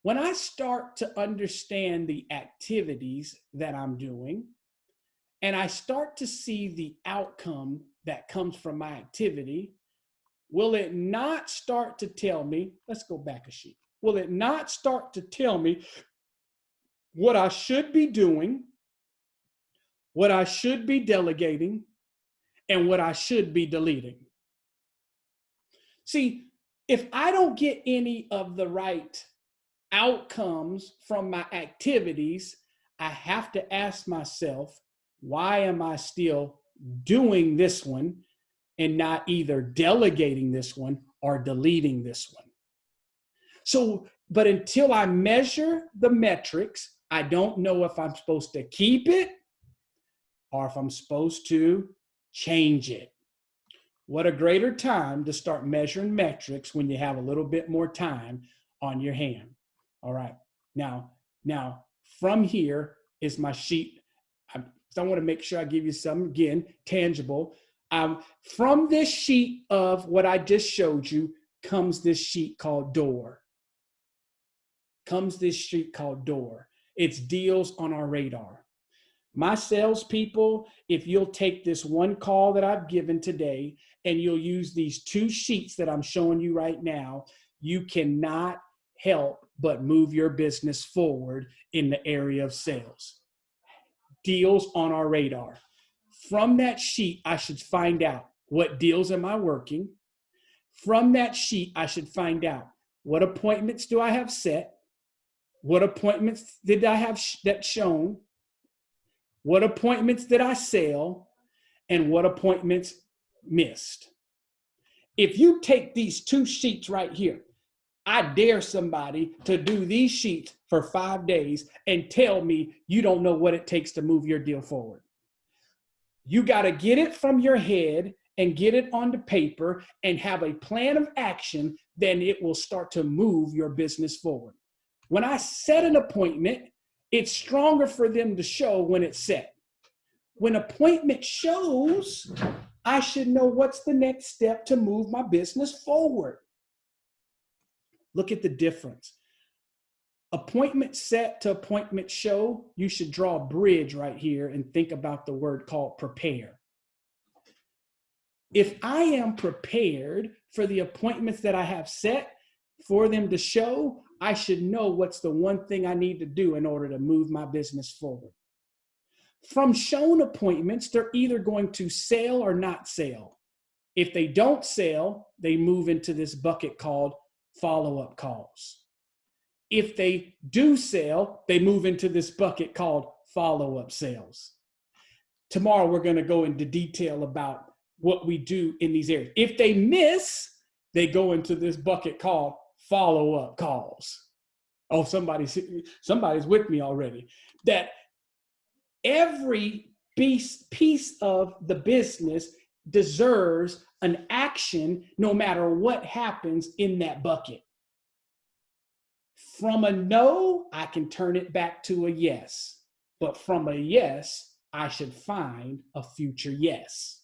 When I start to understand the activities that I'm doing, and I start to see the outcome that comes from my activity, will it not start to tell me, let's go back a sheet. Will it not start to tell me what I should be doing, what I should be delegating, and what I should be deleting? See, if I don't get any of the right outcomes from my activities, I have to ask myself, why am I still doing this one and not either delegating this one or deleting this one? So, but until I measure the metrics, I don't know if I'm supposed to keep it or if I'm supposed to change it. What a greater time to start measuring metrics when you have a little bit more time on your hand. All right. Now from here is my sheet. I want to make sure I give you some, again, tangible. From this sheet of what I just showed you comes this sheet called door. It's deals on our radar. My salespeople, if you'll take this one call that I've given today and you'll use these two sheets that I'm showing you right now, you cannot help but move your business forward in the area of sales. Deals on our radar. From that sheet, I should find out what deals am I working. From that sheet, I should find out what appointments do I have set, what appointments did I have that shown, what appointments did I sell, and what appointments missed. If you take these two sheets right here, I dare somebody to do these sheets for 5 days and tell me you don't know what it takes to move your deal forward. You got to get it from your head and get it onto paper and have a plan of action, then it will start to move your business forward. When I set an appointment, it's stronger for them to show when it's set. When appointment shows, I should know what's the next step to move my business forward. Look at the difference. Appointment set to appointment show, you should draw a bridge right here and think about the word called prepare. If I am prepared for the appointments that I have set for them to show, I should know what's the one thing I need to do in order to move my business forward. From shown appointments, they're either going to sell or not sell. If they don't sell, they move into this bucket called follow-up calls. If they do sell, they move into this bucket called follow-up sales. tomorrow we're going to go into detail about what we do in these areas. If they miss, they go into this bucket called follow-up calls. Oh, somebody's with me already. That every piece of the business deserves an action no matter what happens in that bucket. From a no, I can turn it back to a yes. But from a yes, I should find a future yes.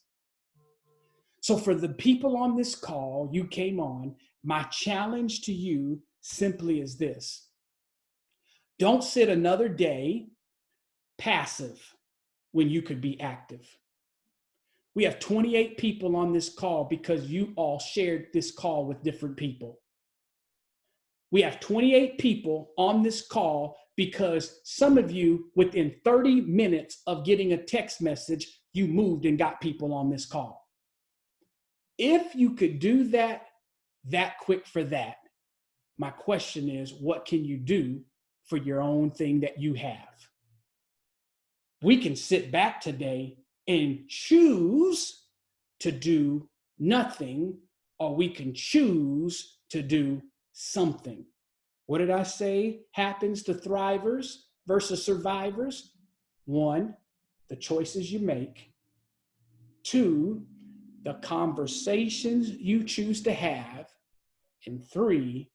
So for the people on this call, you came on, my challenge to you simply is this. Don't sit another day passive when you could be active. We have 28 people on this call because you all shared this call with different people. We have 28 people on this call because some of you, within 30 minutes of getting a text message, you moved and got people on this call. If you could do that quick for that, my question is, what can you do for your own thing that you have? We can sit back today and choose to do nothing, or we can choose to do something. What did I say happens to thrivers versus survivors? 1, the choices you make. 2, the conversations you choose to have. And 3,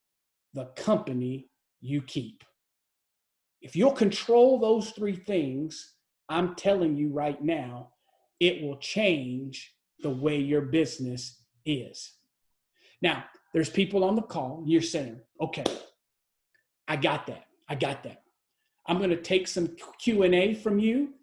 the company you keep. If you'll control those 3 things, I'm telling you right now, it will change the way your business is. Now, there's people on the call, you're saying, okay, I got that. I'm going to take some Q&A from you.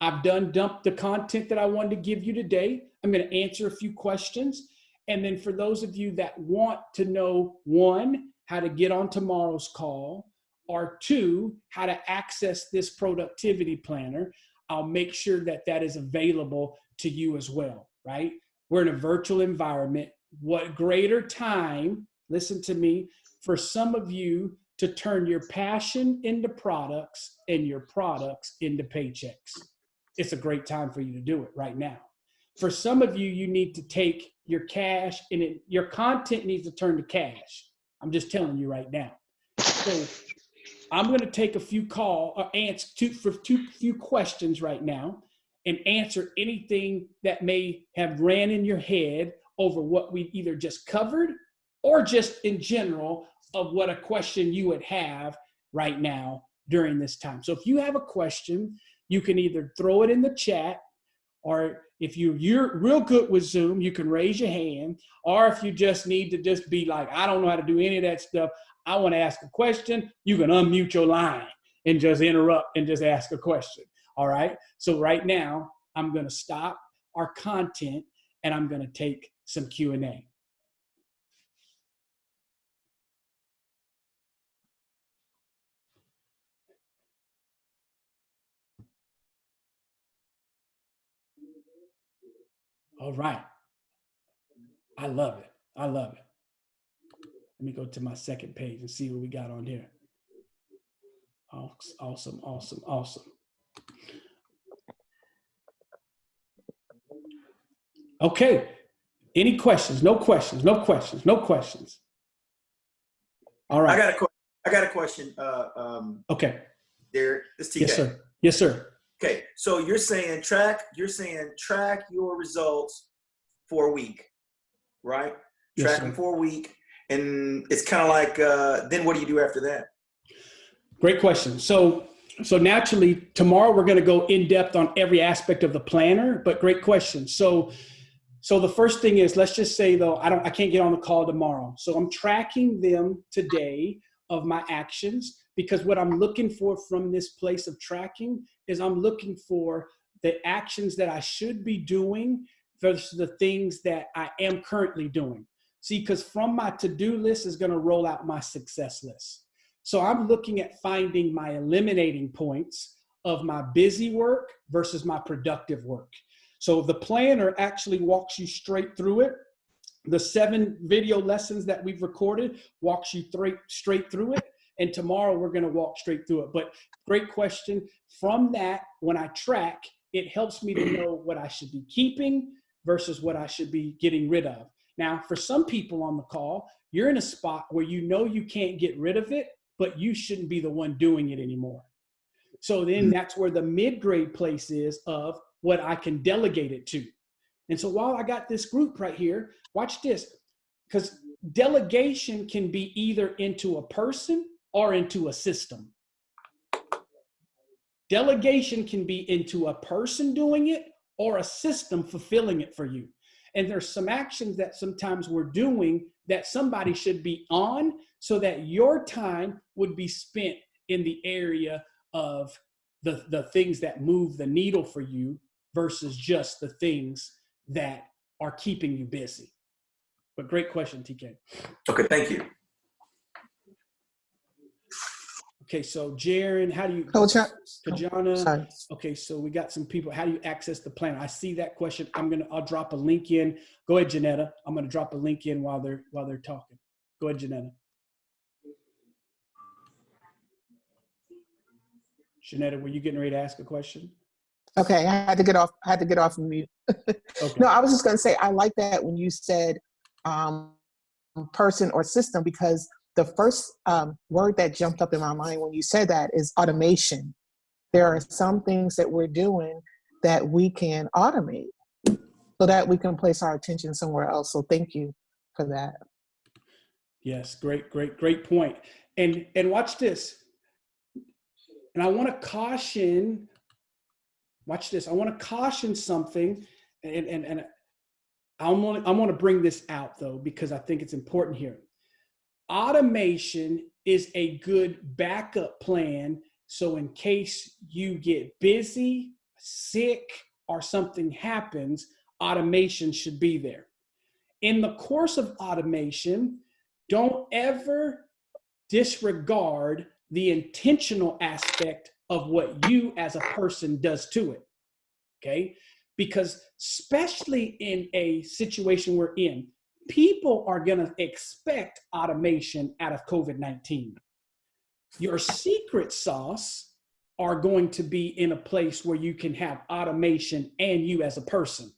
I've dumped the content that I wanted to give you today. I'm going to answer a few questions. And then for those of you that want to know, 1, how to get on tomorrow's call, or 2, how to access this productivity planner, I'll make sure that is available to you as well, right? We're in a virtual environment. What greater time, listen to me, for some of you to turn your passion into products and your products into paychecks. It's a great time for you to do it right now. For some of you, you need to take your cash and your content needs to turn to cash. I'm just telling you right now. So I'm going to take a few few questions right now and answer anything that may have ran in your head over what we either just covered or just in general of what a question you would have right now during this time. So if you have a question, you can either throw it in the chat, or if you're real good with Zoom, you can raise your hand, or if you just need to just be like, I don't know how to do any of that stuff, I want to ask a question, you can unmute your line and just interrupt and just ask a question. All right. So right now, I'm going to stop our content and I'm going to take some Q&A. All right. I love it. Let me go to my second page and see what we got on here. Awesome. Okay. Any questions? No questions. All right. I got a question. Okay. Derrick, this TK. Yes, sir. Okay. So you're saying track your results for a week, right? Track them for a week. And it's kind of like, then what do you do after that? Great question. So naturally, tomorrow we're going to go in depth on every aspect of the planner, but great question. So the first thing is, let's just say though, I can't get on the call tomorrow. So I'm tracking them today of my actions, because what I'm looking for from this place of tracking is I'm looking for the actions that I should be doing versus the things that I am currently doing. See, because from my to-do list is going to roll out my success list. So I'm looking at finding my eliminating points of my busy work versus my productive work. So the planner actually walks you straight through it. The 7 video lessons that we've recorded walks you straight through it. And tomorrow we're going to walk straight through it. But great question. From that, when I track, it helps me to know what I should be keeping versus what I should be getting rid of. Now, for some people on the call, you're in a spot where you know you can't get rid of it, but you shouldn't be the one doing it anymore. So then that's where the mid-grade place is of what I can delegate it to. And so while I got this group right here, watch this, because delegation can be either into a person or into a system. Delegation can be into a person doing it or a system fulfilling it for you. And there's some actions that sometimes we're doing that somebody should be on so that your time would be spent in the area of the things that move the needle for you versus just the things that are keeping you busy. But great question, TK. Okay, thank you. Okay, so Jaron, how do you, Kajana, sorry. okay, so we got some people, how do you access the plan? I see that question. I'll drop a link in. Go ahead, Janetta. I'm gonna drop a link in while they're talking. Go ahead, Janetta. Janetta, were you getting ready to ask a question? Okay, I had to get off of mute. Okay. No, I was just going to say, I like that when you said person or system, because the first word that jumped up in my mind when you said that is automation. There are some things that we're doing that we can automate so that we can place our attention somewhere else. So thank you for that. Yes, great point. And watch this. And I want to caution, watch this. I want to caution something, and I want to bring this out though, because I think it's important here. Automation is a good backup plan. So in case you get busy, sick, or something happens, automation should be there. In the course of automation, don't ever disregard the intentional aspect of what you as a person does to it, okay? Because especially in a situation we're in, people are gonna expect automation out of COVID-19. Your secret sauce are going to be in a place where you can have automation and you as a person.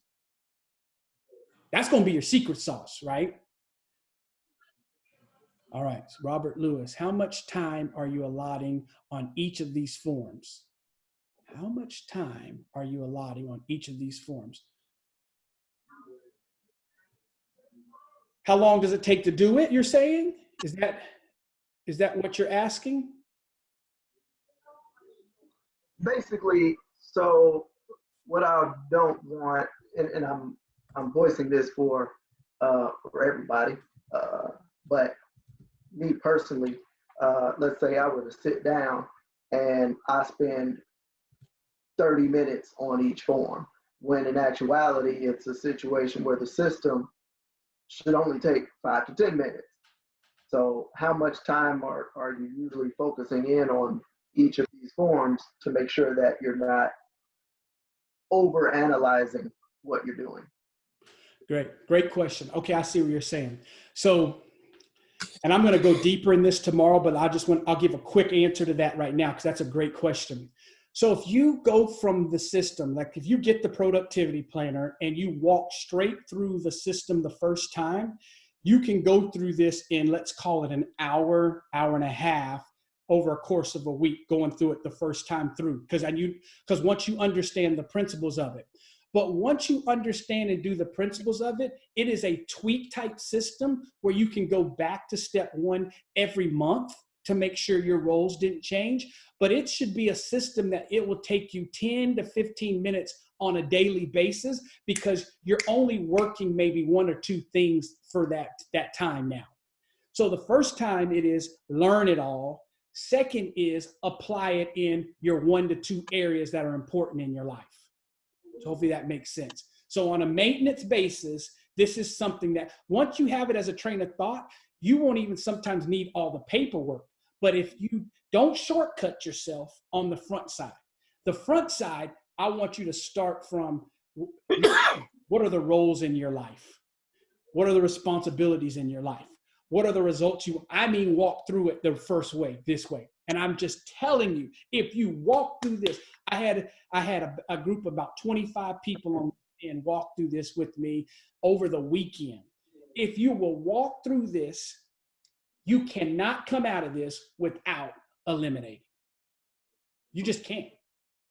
That's gonna be your secret sauce, right? All right, so Robert Lewis, how much time are you allotting on each of these forms? How much time are you allotting on each of these forms? How long does it take to do it, you're saying? Is that what you're asking? Basically, so what I don't want, and I'm voicing this for everybody, but me personally, let's say I were to sit down and I spend 30 minutes on each form, when in actuality, it's a situation where the system should only take 5 to 10 minutes. So how much time are you usually focusing in on each of these forms to make sure that you're not over analyzing what you're doing? Great question. Okay, I see what you're saying. So, and I'm going to go deeper in this tomorrow, but I'll give a quick answer to that right now because that's a great question. So if you go from the system, like if you get the productivity planner and you walk straight through the system the first time, you can go through this in, let's call it an hour, hour and a half over a course of a week, going through it the first time through. Because once you understand the principles of it. But once you understand and do the principles of it, it is a tweak type system where you can go back to step one every month to make sure your roles didn't change. But it should be a system that it will take you 10 to 15 minutes on a daily basis because you're only working maybe 1 or 2 things for that time now. So the first time it is learn it all. Second is apply it in your 1 to 2 areas that are important in your life. So hopefully that makes sense. So on a maintenance basis, this is something that once you have it as a train of thought, you won't even sometimes need all the paperwork. But if you don't shortcut yourself on the front side, I want you to start from what are the roles in your life? What are the responsibilities in your life? What are the results walk through it the first way, this way. And I'm just telling you, if you walk through this, I had a group of about 25 people on and walk through this with me over the weekend. If you will walk through this, you cannot come out of this without eliminating. You just can't.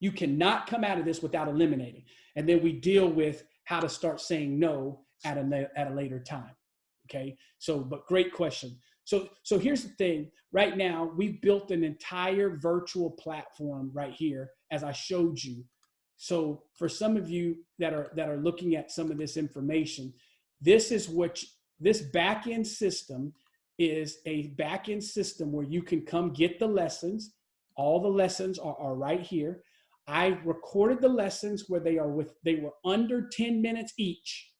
You cannot come out of this without eliminating. And then we deal with how to start saying no at a later time. Okay. So, but great question. So here's the thing. Right now, we've built an entire virtual platform right here, as I showed you. So for some of you that are looking at some of this information, this is what this back-end system is, a back-end system where you can come get the lessons. All the lessons are right here. I recorded the lessons where they were under 10 minutes each.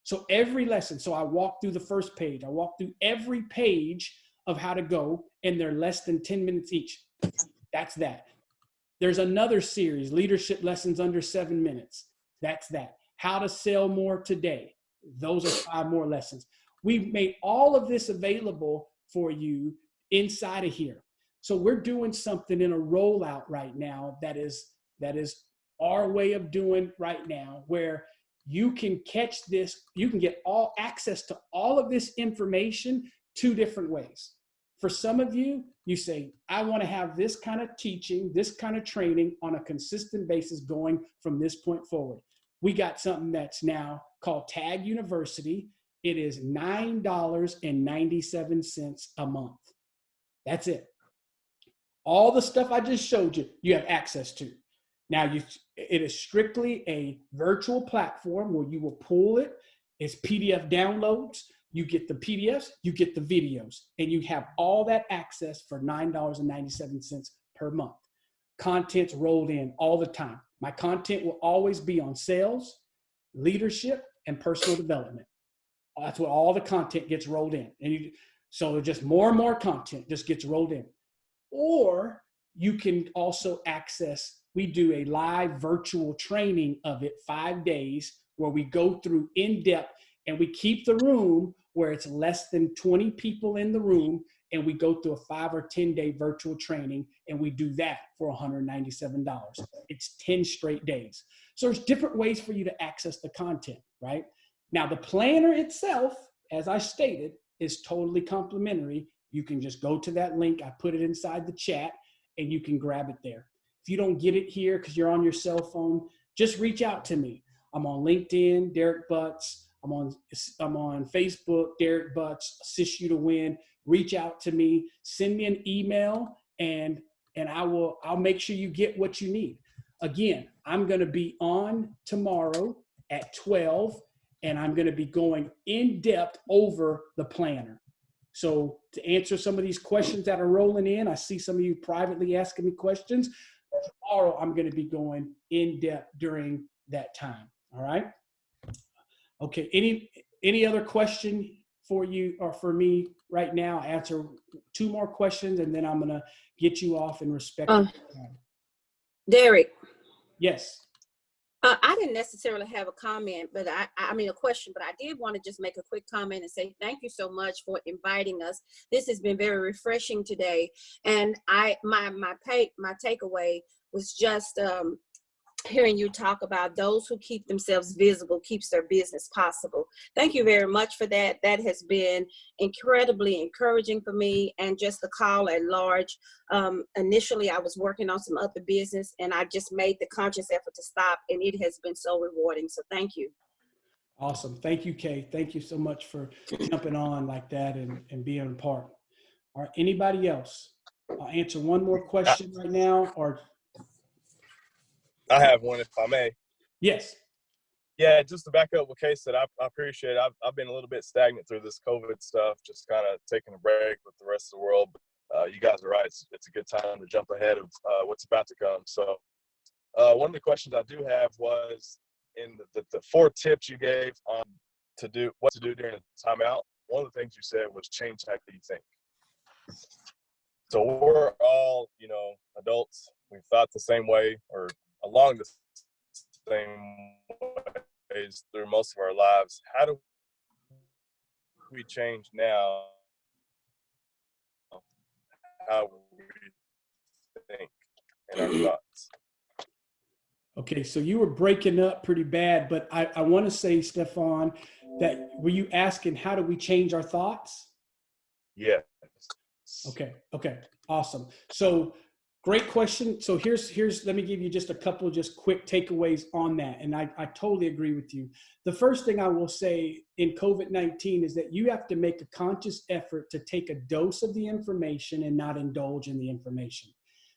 So every lesson, so I walked through the first page. I walked through every page of how to go, and they're less than 10 minutes each. That's that. There's another series, leadership lessons under 7 minutes. That's that. How to sell more today. Those are 5 more lessons. We've made all of this available for you inside of here. So we're doing something in a rollout right now that is our way of doing right now, where you can catch this, you can get all access to all of this information 2 different ways. For some of you, you say, I want to have this kind of teaching, this kind of training on a consistent basis going from this point forward. We got something that's now called Tag University. It is $9.97 a month. That's it. All the stuff I just showed you, you have access to. Now, it is strictly a virtual platform where you will pull it. It's PDF downloads. You get the PDFs, you get the videos, and you have all that access for $9.97 per month. Content's rolled in all the time. My content will always be on sales, leadership, and personal development. That's what all the content gets rolled in. And so just more and more content just gets rolled in. Or you can also access, we do a live virtual training of it, 5 days, where we go through in depth, and we keep the room where it's less than 20 people in the room, and we go through a 5 or 10 day virtual training, and we do that for $197. It's 10 straight days. So there's different ways for you to access the content, right? Now, the planner itself, as I stated, is totally complimentary. You can just go to that link. I put it inside the chat, and you can grab it there. If you don't get it here because you're on your cell phone, just reach out to me. I'm on LinkedIn, Derrick Butts. I'm on Facebook, Derrick Butts, Assist You to Win. Reach out to me, send me an email, and I'll make sure you get what you need. Again, I'm going to be on tomorrow at 12, and I'm going to be going in depth over the planner. So to answer some of these questions that are rolling in, I see some of you privately asking me questions. Tomorrow, I'm going to be going in depth during that time. All right. Okay. Any other question for you or for me right now? Answer 2 more questions, and then I'm going to get you off in respect. Derrick. Yes. I didn't necessarily have a comment, but I mean a question, but I did want to just make a quick comment and say thank you so much for inviting us. This has been very refreshing today, and my takeaway was just hearing you talk about those who keep themselves visible keeps their business possible. Thank you very much for that. That has been incredibly encouraging for me, and just the call at large. Initially, I was working on some other business, and I just made the conscious effort to stop, and it has been so rewarding. So thank you. Awesome. Thank you, Kay. Thank you so much for jumping on like that and being a part. All right, anybody else? I'll answer one more question right now, or I have one, if I may. yes. Yeah, just to back up what Kay said, I appreciate it. I've been a little bit stagnant through this COVID stuff, just kind of taking a break with the rest of the world. But, you guys are right. It's a good time to jump ahead of what's about to come. So one of the questions I do have was in the 4 tips you gave on what to do during a timeout. One of the things you said was change how you think. So we're all, adults. We've thought the same way or along the same ways through most of our lives. How do we change now how we have thoughts. Okay, so you were breaking up pretty bad, but I want to say, Stefan, that were you asking how do we change our thoughts? Yes. Okay, awesome. So great question. So here's let me give you just a couple just quick takeaways on that. And I totally agree with you. The first thing I will say in COVID-19 is that you have to make a conscious effort to take a dose of the information and not indulge in the information.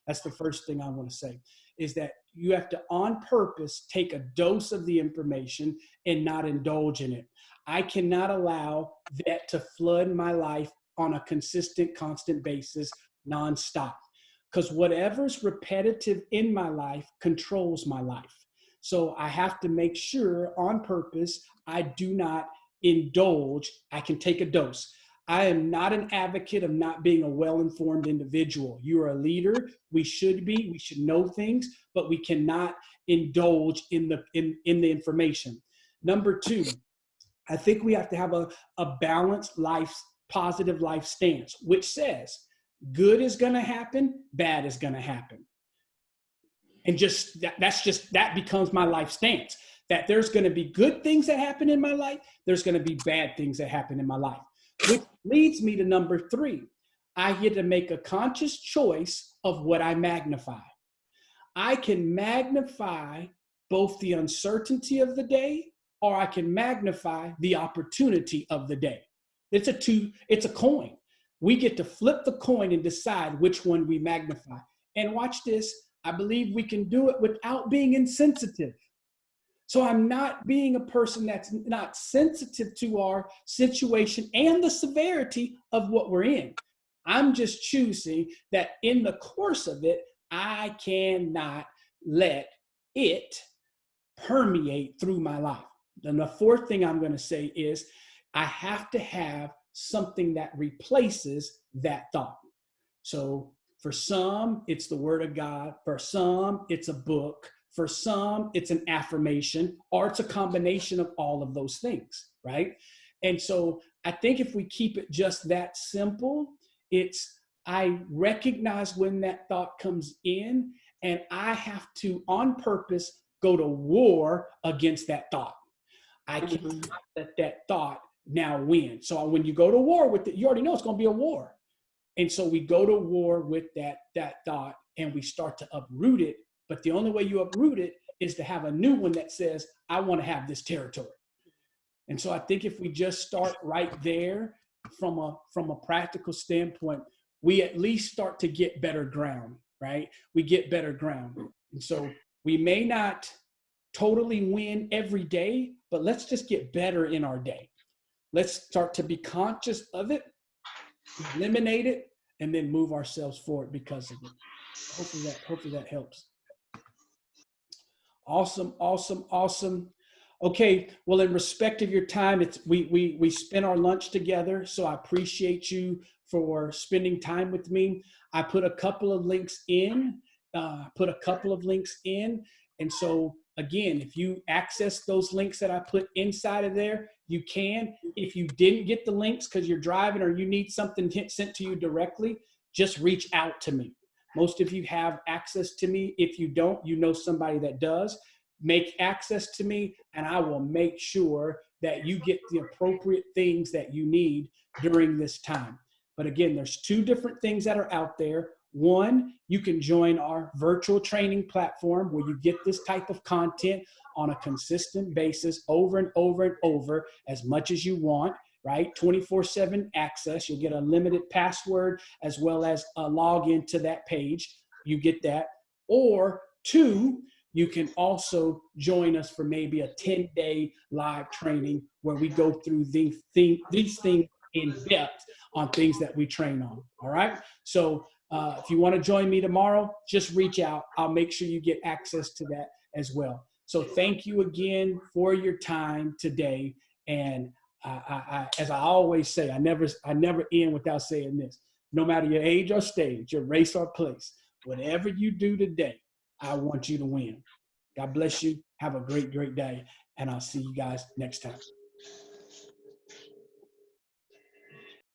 That's the first thing I want to say, is that you have to on purpose take a dose of the information and not indulge in it. I cannot allow that to flood my life on a consistent, constant basis, nonstop. Because whatever's repetitive in my life controls my life. So I have to make sure on purpose I do not indulge. I can take a dose. I am not an advocate of not being a well-informed individual. You are a leader. We should know things, but we cannot indulge in the information. Number two, I think we have to have a balanced life, positive life stance, which says good is going to happen, bad is going to happen. And that becomes my life stance, that there's going to be good things that happen in my life. There's going to be bad things that happen in my life, which leads me to number three. I get to make a conscious choice of what I magnify. I can magnify both the uncertainty of the day, or I can magnify the opportunity of the day. It's a coin. We get to flip the coin and decide which one we magnify. And watch this, I believe we can do it without being insensitive. So I'm not being a person that's not sensitive to our situation and the severity of what we're in. I'm just choosing that in the course of it, I cannot let it permeate through my life. And the fourth thing I'm going to say is I have to have something that replaces that thought. So for some, it's the word of God. For some, it's a book. For some, it's an affirmation, or it's a combination of all of those things, right? And so I think if we keep it just that simple, it's I recognize when that thought comes in, and I have to, on purpose, go to war against that thought. I can't let that thought now win. So when you go to war with it, you already know it's going to be a war. And so we go to war with that thought, and we start to uproot it. But the only way you uproot it is to have a new one that says, I want to have this territory. And so I think if we just start right there from a practical standpoint, we at least start to get better ground, right? We get better ground. And so we may not totally win every day, but let's just get better in our day. Let's start to be conscious of it, eliminate it, and then move ourselves forward because of it. Hopefully that helps. Awesome. Okay, well, in respect of your time, we spent our lunch together, so I appreciate you for spending time with me. I put a couple of links in, and so again, if you access those links that I put inside of there, you can. If you didn't get the links because you're driving or you need something sent to you directly, just reach out to me. Most of you have access to me. If you don't, you know somebody that does. Make access to me, and I will make sure that you get the appropriate things that you need during this time. But again, there's two different things that are out there. One, you can join our virtual training platform where you get this type of content on a consistent basis over and over and over as much as you want, right? 24/7 access. You'll get a limited password as well as a login to that page. You get that. Or two, you can also join us for maybe a 10-day live training where we go through these things in depth on things that we train on. All right. So if you want to join me tomorrow, just reach out. I'll make sure you get access to that as well. So thank you again for your time today. And as I always say, I never end without saying this. No matter your age or stage, your race or place, whatever you do today, I want you to win. God bless you. Have a great, great day. And I'll see you guys next time.